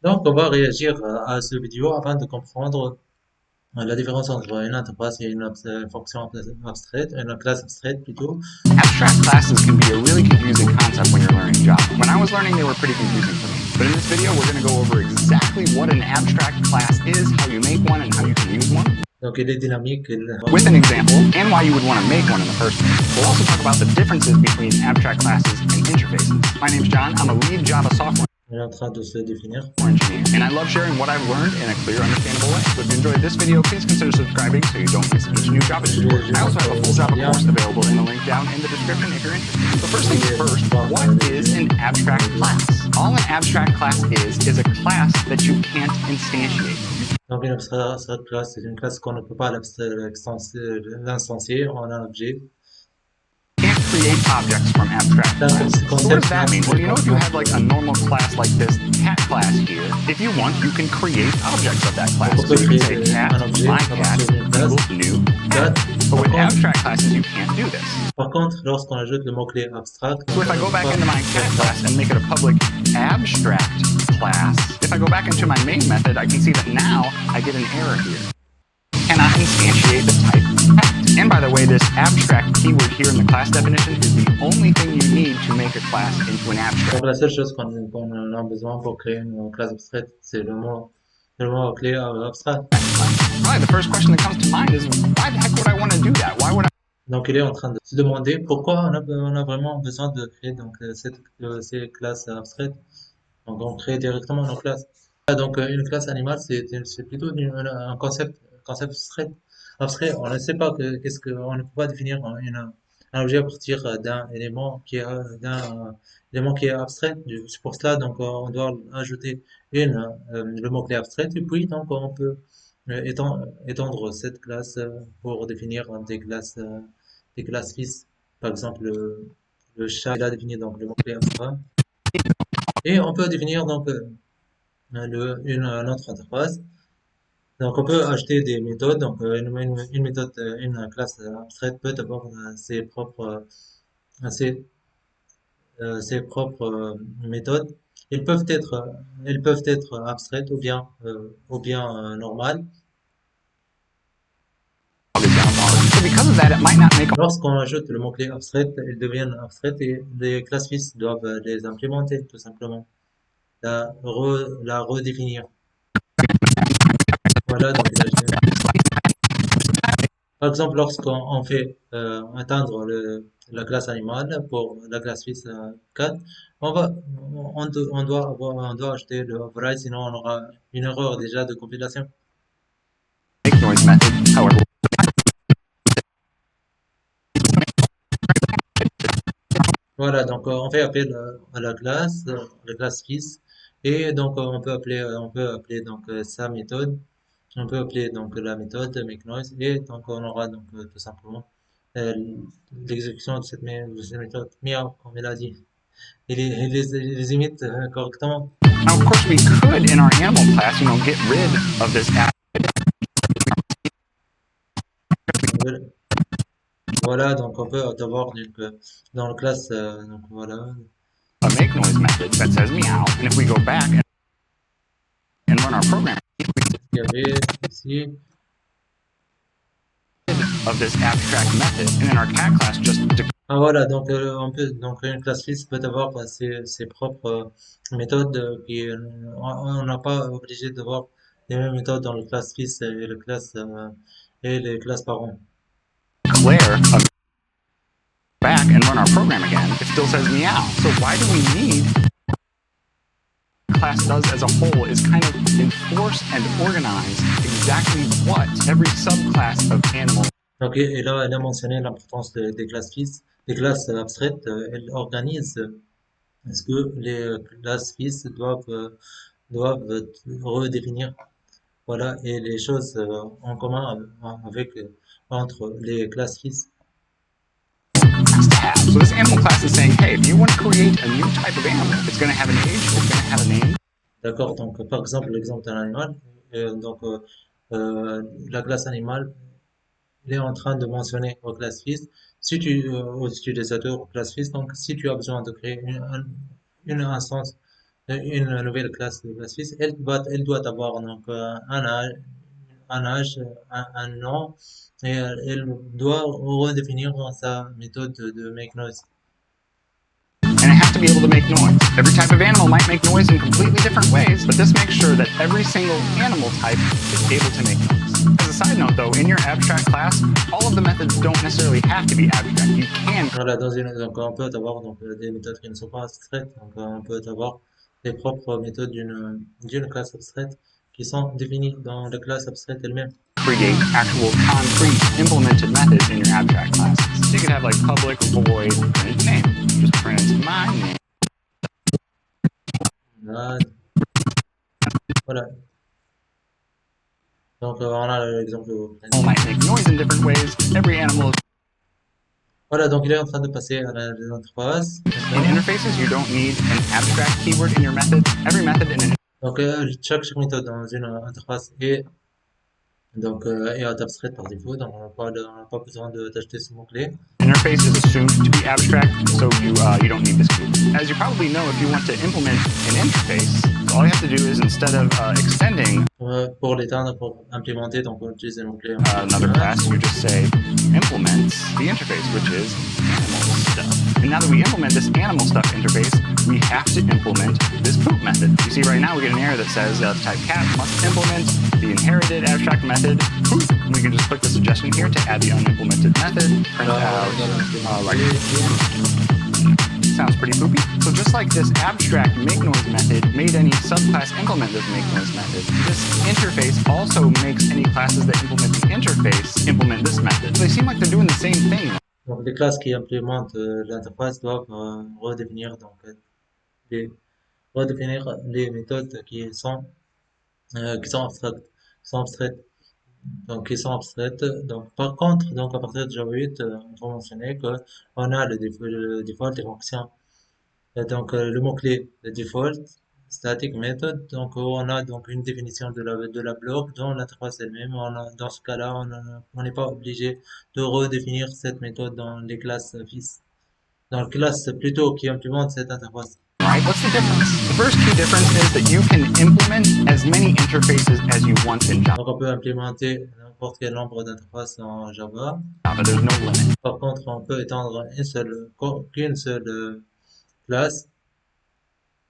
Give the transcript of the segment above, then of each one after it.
Donc, on va réagir à ce vidéo afin de comprendre la différence entre une interface et une fonction abstraite, une classe abstraite plutôt. Abstract classes can be a really confusing concept when you're learning Java. When I was learning, they were pretty confusing for me. But in this video, we're going to go over exactly what an abstract class is, how you make one, and how you can use one. Donc, il est dynamique. With an example, and why you would want to make one in the first place. We'll also talk about the differences between abstract classes and interfaces. My name's John. I'm a lead Java software Il est en train de se définir. engineer, and I love sharing what I've learned in a clear, understandable way. So if you enjoyed this video, please consider subscribing so you don't miss each new Java tutorial. I also have a full Java course available in the link down in the description if you're interested. So first things first, what is an abstract class? All an abstract class is a class that you can't instantiate. Donc, une abstract class, c'est une classe qu'on ne peut pas l'instancier en un objet. Can't create objects from abstract classes. So what does that mean? Well, you know, if you have like a normal class like this cat class here, if you want, you can create objects of that class. So you can say cat, my cat, equals new cat. But with abstract classes, you can't do this. Par contre, lorsqu'on ajoute le mot-clé abstract, So if I go back into my cat class and make it a public abstract class, if I go back into my main method, I can see that now I get an error here. Cannot instantiate the type cat. And by the way, this abstract keyword here in the class definition is the only thing you need to make a class into an abstract. Donc, la seule chose qu'on a besoin pour créer une classe abstraite, c'est le mot-clé abstract. Probably the first question that comes to mind is, why the heck would I want to do that? Why would I? Donc, il est en train de se demander pourquoi on a vraiment besoin de créer ces classes abstraites. Donc, on crée directement nos classes. Donc, une classe animale, c'est plutôt un concept abstrait. On ne sait pas on ne peut pas définir un objet à partir d'un élément qui est abstrait. C'est pour cela, donc, on doit ajouter le mot-clé abstrait, et puis, donc, on peut étendre cette classe pour définir des classes fixes. Par exemple, le chat, il a défini donc le mot-clé abstrait. Et on peut définir donc une autre interface. Donc on peut ajouter des méthodes. Donc une méthode, une classe abstraite peut avoir ses propres méthodes. Elles peuvent être abstraites ou bien normales. So because of that, it might not make a Lorsqu'on ajoute le mot-clé abstraite, elles deviennent abstraites et les classes fixes doivent les implémenter tout simplement, la redéfinir. Voilà, donc par exemple, lorsqu'on fait atteindre la classe animale pour la classe fixe 4, on doit ajouter le override, sinon on aura une erreur déjà de compilation. make noise method. However, Voilà, donc on fait appel à la classe fixe, et donc on peut appeler donc sa méthode, on peut appeler donc la méthode make noise, et donc on aura donc tout simplement euh, l'exécution de de cette méthode. Miaou, comme il a dit. Il les imite correctement. now of course we could in our animal class, you know, get rid of this Voilà, donc on peut avoir dans la classe, donc voilà. make noise method that says meow, and if we go back and run our program, Il y avait ici, of this abstract method, and in our cat class just ah voilà, donc donc une classe fixe peut avoir ses propres méthodes on n'a pas obligé d'avoir les mêmes méthodes dans le classe fixe et les classes parents. declare a back and run our program again, it still says meow. So why do we need class does as a whole is kind of enforce and organize exactly what every subclass of animal. Donc et là, elle a mentionné l'importance des classes fixes, des classes abstraites. Elle organise ce que les classes fixes doivent redéfinir. Voilà, et les choses en commun entre les classes fixes. Has to have. So this animal class is saying, hey, if you want to create a new type of animal, it's going to have an age, it's going to have a name. D'accord, donc par exemple, l'exemple d'un animal, donc la classe animale, il est en train de mentionner aux classes fixes, aux utilisateurs aux classes fixes, donc si tu as besoin de créer une instance une nouvelle classe de classe fils, elle doit avoir donc un nom, et elle doit redéfinir sa méthode de make noise. And it has to be able to make noise. Every type of animal might make noise in completely different ways, but this makes sure that every single animal type is able to make noise. As a side note though, in your abstract class, all of the methods don't necessarily have to be abstract. You can Voilà, donc on peut avoir donc, des méthodes qui ne sont pas abstraites, donc on peut avoir les propres méthodes d'une classe abstraite qui sont définies dans la classe abstraite elle-même. create actual concrete implemented methods in your abstract classes. So you could have like public void print name. Just print my name. Voilà. Donc on a l'exemple. Animal might make noise in different ways. Every animal is Voilà, donc il est en train de passer à l'interface. in interfaces. You don't need an abstract keyword in your method. Every method in an Donc chaque méthode dans une interface est donc est abstraite par défaut, donc on n'a pas besoin d'acheter ce mot-clé. interface is assumed to be abstract, so you don't need this keyword. As you probably know, if you want to implement an interface, all you have to do is instead of extending Pour l'éteindre, pour implémenter, donc on utilise le mot-clé. another class, you just say implements the interface, which is animal stuff. And now that we implement this animal stuff interface, we have to implement this poop method. You see right now we get an error that says type cat must implement the inherited abstract method poop. And we can just click the suggestion here to add the unimplemented method, print out like sounds pretty poopy. So just like this abstract make noise method made any subclass implement this make noise method, this interface also makes any classes that implement the interface implement this method. So they seem like they're doing the same thing. Donc les classes qui implémentent l'interface doivent redéfinir donc les redéfinir les méthodes qui sont abstraites, sont abstraites. Donc qui sont abstraites. Donc par contre, donc à partir de Java 8, on peut mentionner que on a le default des fonctions. Et donc le mot-clé le default static method. Donc on a donc une définition de la bloc dans l'interface elle-même. Dans ce cas-là, on n'est pas obligé de redéfinir cette méthode dans les classes fils. Dans les classes plutôt qui implémentent cette interface. Right? What's the difference? The first key difference is that you can implement as many interfaces as you want in Java. Donc on peut implémenter n'importe quel nombre d'interfaces en Java. There's no limit. Par contre, on peut étendre qu'une seule classe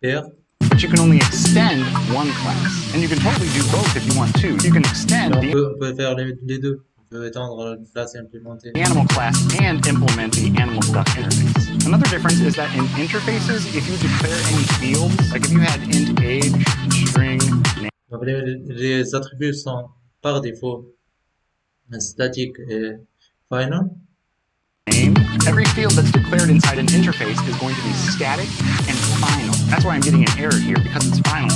paire. But you can only extend one class. And you can totally do both if you want to. You can extend Et on peut faire les deux. On peut étendre une classe et implémenter. the animal class and implement the animal stuff interface. Another difference is that in interfaces, if you declare any fields, like if you had int age, string, name, Donc les attributs sont par défaut static et final. every field that's declared inside an interface is going to be static and final. That's why I'm getting an error here, because it's final.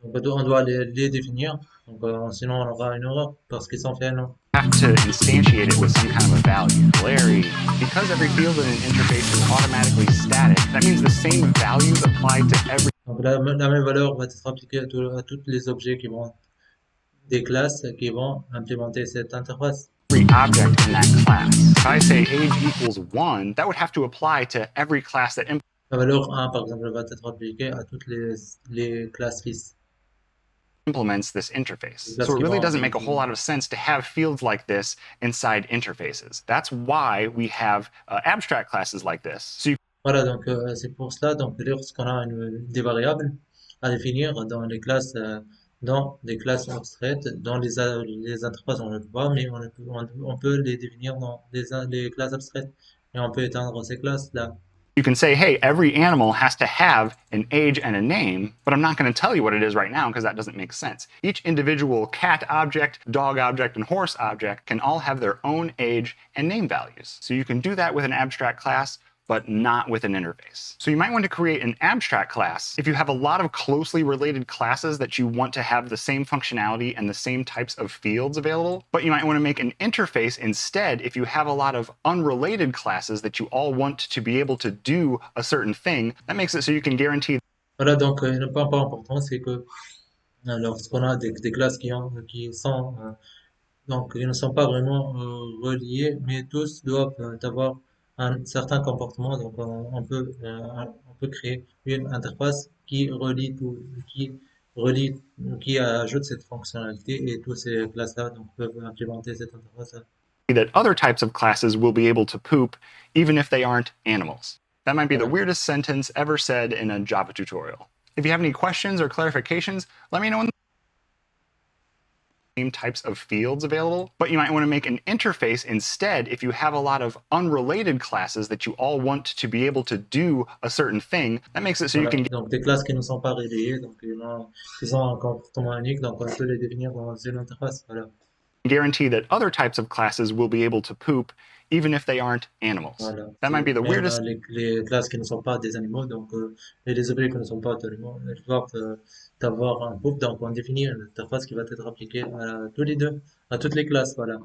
Donc on doit les définir. Donc sinon on aura une erreur parce qu'ils sont finaux. Have to instantiate it with some kind of a value. Larry, because every field in an interface is automatically static, that means the same values apply to every. Donc la même valeur va être appliquée à tous les objets qui vont des classes qui vont implémenter cette interface. Every object in that class. If I say age equals 1, that would have to apply to every class that La valeur 1, par exemple, va être appliquée à toutes les classes fils. implements this interface. So it really doesn't make a whole lot of sense to have fields like this inside interfaces. That's why we have abstract classes like this. So you Voilà, donc c'est pour cela, donc lorsqu'on a des variables à définir dans des classes abstraites, dans les interfaces on ne peut pas, mais on peut les définir dans les classes abstraites et on peut éteindre ces classes-là. You can say, hey, every animal has to have an age and a name, but I'm not going to tell you what it is right now because that doesn't make sense. Each individual cat object, dog object, and horse object can all have their own age and name values. So you can do that with an abstract class, but not with an interface. So you might want to create an abstract class if you have a lot of closely related classes that you want to have the same functionality and the same types of fields available, but you might want to make an interface instead if you have a lot of unrelated classes that you all want to be able to do a certain thing. That makes it so you can guarantee. Voilà, donc le point pas important, c'est que lorsqu'on a des classes qui sont donc ils ne sont pas vraiment reliés, mais tous doivent avoir un certain comportement. Donc on peut peut créer une interface qui relie tout, relie, qui ajoute cette fonctionnalité et tous ces classes-là donc peuvent implémenter cette interface-là. That other types of classes will be able to poop even if they aren't animals. That might be the Voilà. weirdest sentence ever said in a Java tutorial. If you have any questions or clarifications, let me know in the same types of fields available, but you might want to make an interface instead if you have a lot of unrelated classes that you all want to be able to do a certain thing. That makes it so you Voilà. can Donc des classes qui ne sont pas relayées, donc qui ont un comportement unique, donc on peut les définir dans une interface. Voilà. guarantee that other types of classes will be able to poop even if they aren't animals. Voilà. That might be the Même weirdest les classes qui ne sont pas des animaux, donc et les objets qui ne sont pas des animaux, elles doivent avoir un groupe, donc on définit une interface qui va être appliquée à tous les deux, à toutes les classes. Voilà.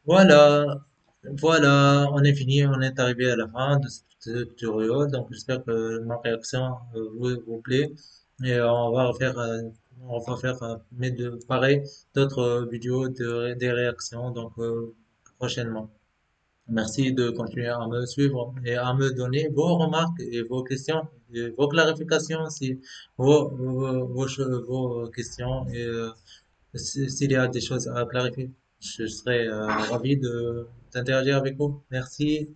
Voilà, voilà, on est fini, on est arrivé à la fin de ce tutoriel, donc j'espère que ma réaction vous plaît et on va faire mais de pareil d'autres vidéos des réactions donc prochainement. Merci de continuer à me suivre et à me donner vos remarques et vos questions et vos clarifications si vos questions et s'il y a des choses à clarifier, je serai ravi d'interagir avec vous. Merci.